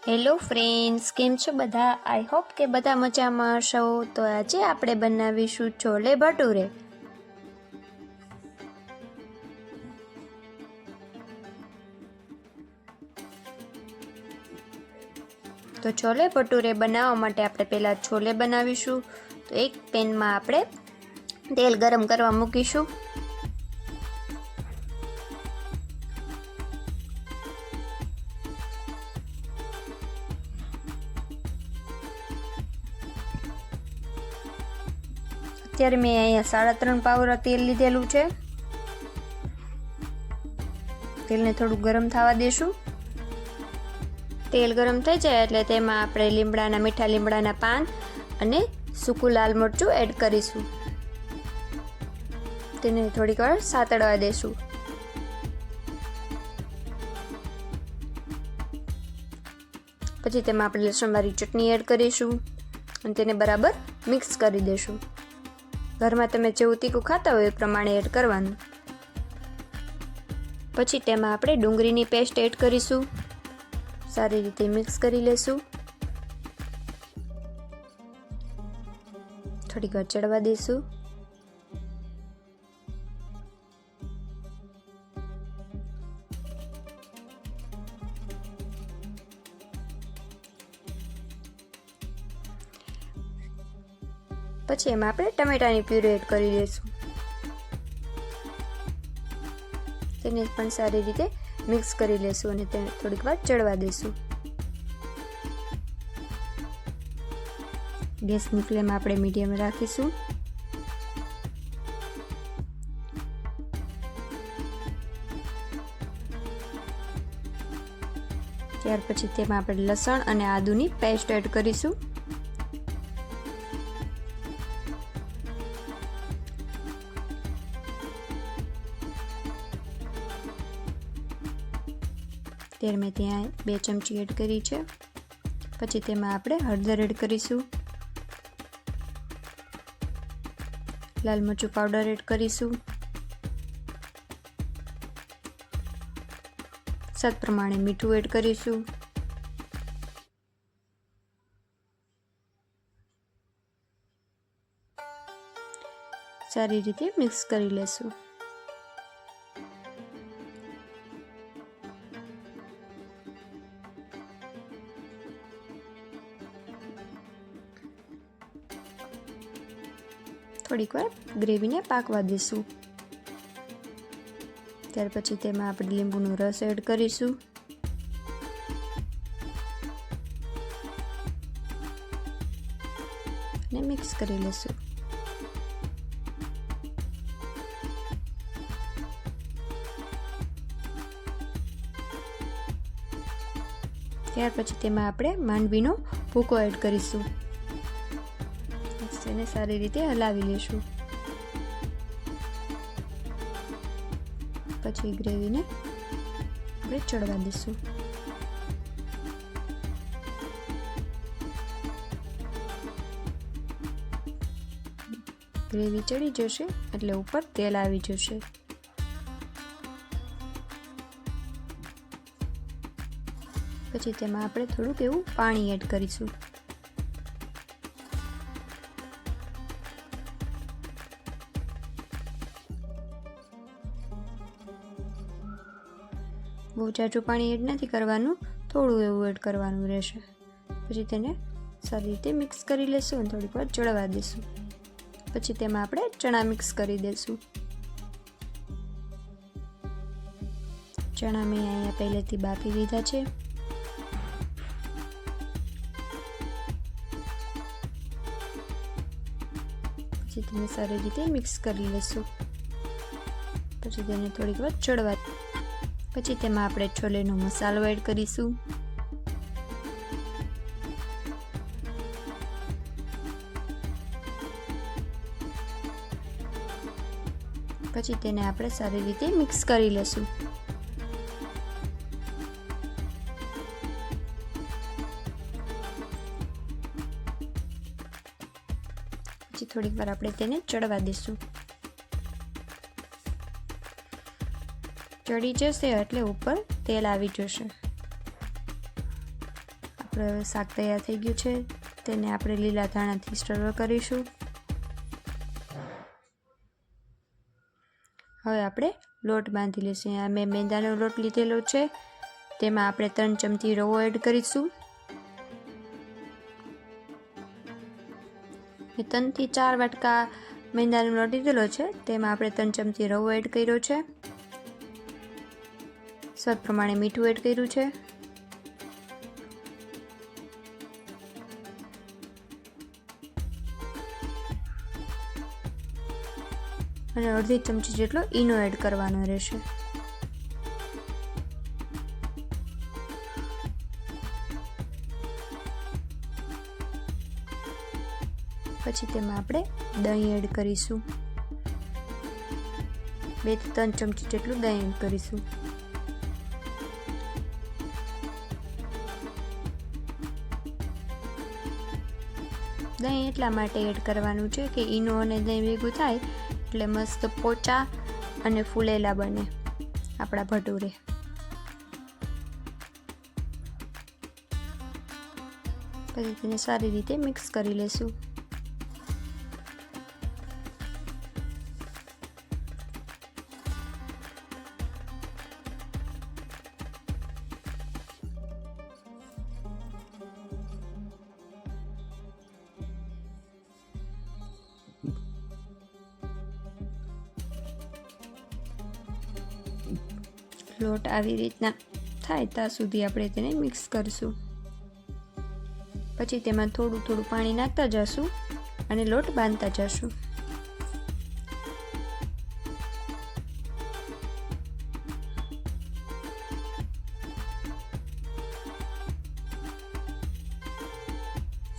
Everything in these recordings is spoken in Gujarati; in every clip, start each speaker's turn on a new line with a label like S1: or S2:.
S1: હેલો ફ્રેન્ડ્સ, કેમ છો બધા? આઈ હોપ કે બધા મજામાં હશો. તો આજે આપણે બનાવીશું છોલે ભટુરે. તો છોલે ભટુરે બનાવવા માટે આપણે પહેલાં છોલે બનાવીશું. તો એક પેનમાં આપણે તેલ ગરમ કરવા મૂકીશું. અત્યારે મેં અહીંયા 3.5 પાવડા તેલ લીધેલું છે. તેલને થોડું ગરમ થવા દેશું. તેલ ગરમ થઈ જાય એટલે તેમાં આપણે મીઠા લીમડાના પાન અને સૂકું લાલ મરચું એડ કરીશું. તેને થોડીક વાર સાતળવા દેશું. પછી તેમાં આપણે લસણવાળી ચટણી એડ કરીશું અને તેને બરાબર મિક્સ કરી દઈશું. ઘરમાં તમે જેવું તીખું ખાતા હોય એ પ્રમાણે એડ કરવાનું. પછી તેમાં આપણે ડુંગળીની પેસ્ટ એડ કરીશું. સારી રીતે મિક્સ કરી લેશું. થોડીક વાર ચડવા દઈશું. પછી એમાં આપણે ટમેટાની પ્યુરી એડ કરી દઈશું. તેને પણ સારી રીતે મિક્સ કરી લેશું અને તેને થોડીક વાર ચડવા દઈશું. ગેસની ફ્લેમ આપણે મીડિયમ રાખીશું. ત્યાર પછી તેમાં આપણે લસણ અને આદુની પેસ્ટ એડ કરીશું. તેલ મેં ત્યાં 2 ચમચી એડ કરી છે. પછી તેમાં આપણે હળદર એડ કરીશું. લાલ મરચું પાવડર એડ કરીશું. સ્વાદ પ્રમાણે મીઠું એડ કરીશું. સારી રીતે મિક્સ કરી લેશું. થોડીક વાર ગ્રેવીને પાકવા દઈશું. ત્યાર પછી તેમાં આપણે લીંબુનો રસ એડ કરીશું. અને મિક્સ કરી લેશું. ત્યાર પછી તેમાં આપણે માંડવીનો ભૂકો એડ કરીશું. તેને સારી રીતે હલાવી લેશું. પછી ગ્રેવીને આપણે ચડવા દઈશું. ગ્રેવી ચડી જશે એટલે ઉપર તેલ આવી જશે. પછી તેમાં આપણે થોડુંક એવું પાણી એડ કરીશું. બહુ જાજુ પાણી એડ નથી કરવાનું, થોડું એવું એડ કરવાનું રહેશે. પછી તેને સારી રીતે મિક્સ કરી લેશું અને થોડીક વાર ચડવા દઈશું. પછી તેમાં આપણે ચણા મિક્સ કરી દઈશું. ચણા મેં અહીંયા પહેલેથી બાફી લીધા છે. પછી તેને સારી રીતે મિક્સ કરી લેશું. પછી તેને થોડીક વાર ચડવા. પછી તેમાં આપણે છોલેનો મસાલો એડ કરીશું. પછી તેને આપણે સારી રીતે મિક્સ કરી લેશું. પછી થોડીક વાર આપણે તેને ચડવા દઈશું. ચડી જશે એટલે ઉપર તેલ આવી જશે. હવે શાક તૈયાર થઈ ગયું છે, તેને આપણે લીલા ધાણાથી સ્ટર કરીશું. હવે આપણે લોટ બાંધી લઈશું. આ મેં મેંદાનો લોટ લીધેલો છે, તેમાં આપણે 3 ચમચી રવો એડ કરીશું. મેં 3 થી 4 વાટકા મેંદાનો લોટ લીધેલો છે, તેમાં આપણે 3 ચમચી રવો એડ કર્યો છે. સ્વાદ પ્રમાણે મીઠું એડ કર્યું છે. અને અડધી ચમચી જેટલો ઈનો એડ કરવાનો રહેશે. પછી તેમાં આપણે દહીં એડ કરીશું. 2 થી 3 ચમચી જેટલું દહીં એડ કરીશું. દહીં એટલા માટે એડ કરવાનું છે કે ઈનો અને દહીં ભેગું થાય એટલે મસ્ત પોચા અને ફૂલેલા બને આપણા ભટુરે. પછી તેને સારી રીતે મિક્સ કરી લેશું. લોટ આવી રીતના થાય ત્યાં સુધી આપણે તેને મિક્સ કરીશું. પછી તેમાં થોડું થોડું પાણી નાખતા જશું અને લોટ બાંધતા જશું.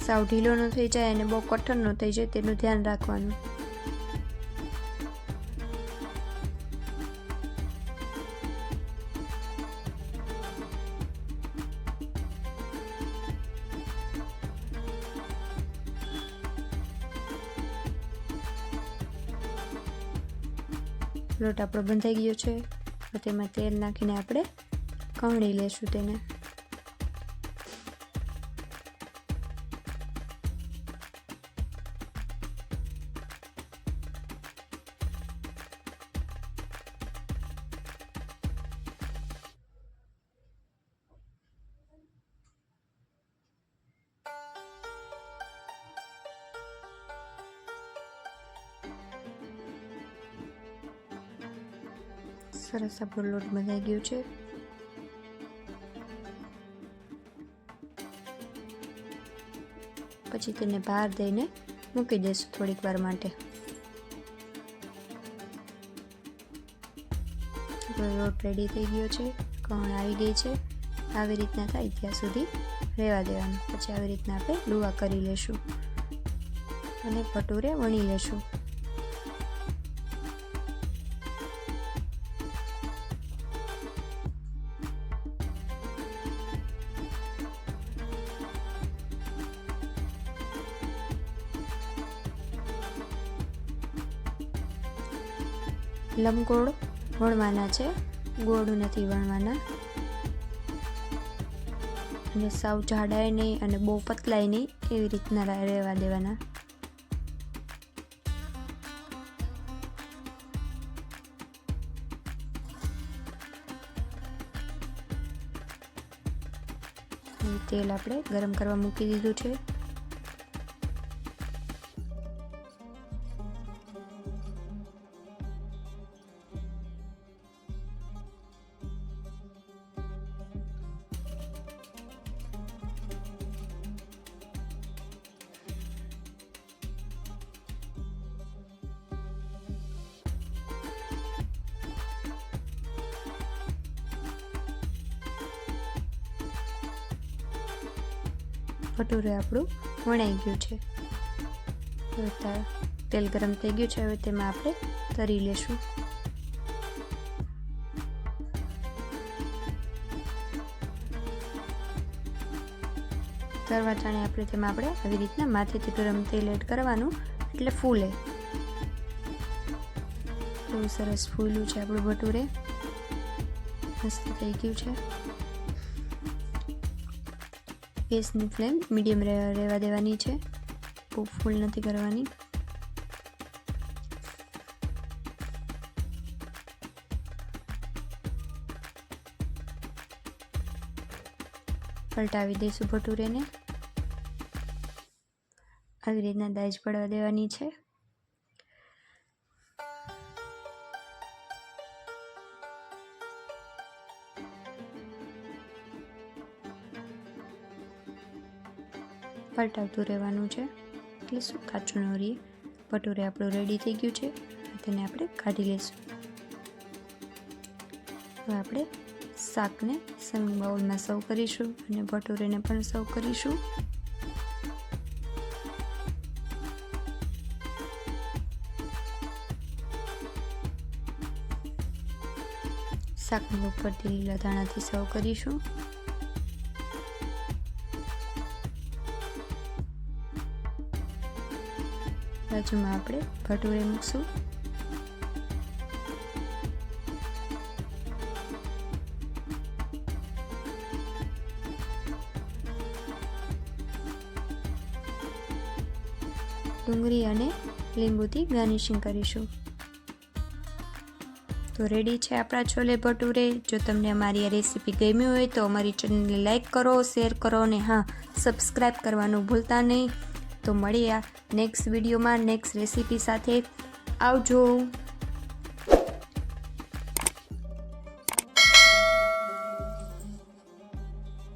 S1: સાવ ઢીલો ન થઈ જાય અને બહુ કઠણ ન થઈ જાય તેનું ધ્યાન રાખવાનું. લોટ આપણો બંધાઈ ગયો છે, તો તેમાં તેલ નાખીને આપણે કવણી લેશું તેને. સરસ આપણો લોટ બંધાઈ ગયો છે. પછી તેને બહાર દઈને મૂકી દઈશું થોડીક વાર માટે. લોટ રેડી થઈ ગયો છે, કણ આવી ગઈ છે. આવી રીતના થાય ત્યાં સુધી રહેવા દેવાનું. પછી આવી રીતના આપણે લુવા કરી લેશું અને ભટુરે વણી લેશું. લંબગોળ વણવાના છે, ગોળ નથી વણવાના. અને સાવ જાડાય નહીં અને બહુ પતલાય નહીં, એવી રીતના રહેવા દેવાના. તેલ આપણે ગરમ કરવા મૂકી દીધું છે. ભટુરે આપણું વણાઈ ગયું છે. હવે તેલ ગરમ થઈ ગયું છે, હવે તેમાં આપણે તરી લેશું. તરવા ટાણે આપણે તેમાં આવી રીતના માથેથી ગરમ તેલ એડ કરવાનું, એટલે ફૂલે. બહુ સરસ ફૂલ્યું છે આપણું ભટુરે, મસ્ત થઈ ગયું છે. ગેસની ફ્લેમ મીડિયમ રહેવા દેવાની છે, બહુ ફૂલ નથી કરવાની. પલટાવી દઈશું ભટુરેને. આવી રીતના દાજ પડવા દેવાની છે. પલટાવતું રહેવાનું છે એટલે શું કાચું ન રહે. ભટુરે આપણું રેડી થઈ ગયું છે, તેને આપણે કાઢી લઈશું. હવે આપણે શાકને સર્વિંગ બાઉલમાં સર્વ કરીશું અને ભટુરેને પણ સર્વ કરીશું. શાકની ઉપરથી લીલા ધાણાથી સર્વ કરીશું. બાજુમાં આપણે ભટુરે મૂકશું. ડુંગળી અને લીંબુથી ગાર્નિશિંગ કરીશું. તો રેડી છે આપણા છોલે ભટુરે. જો તમને અમારી આ રેસીપી ગમી હોય તો અમારી ચેનલને લાઈક કરો, શેર કરો અને હા, સબસ્ક્રાઈબ કરવાનું ભૂલતા નહીં. તો મળીએ નેક્સ્ટ વિડીયોમાં નેક્સ્ટ રેસીપી સાથે. આવજો.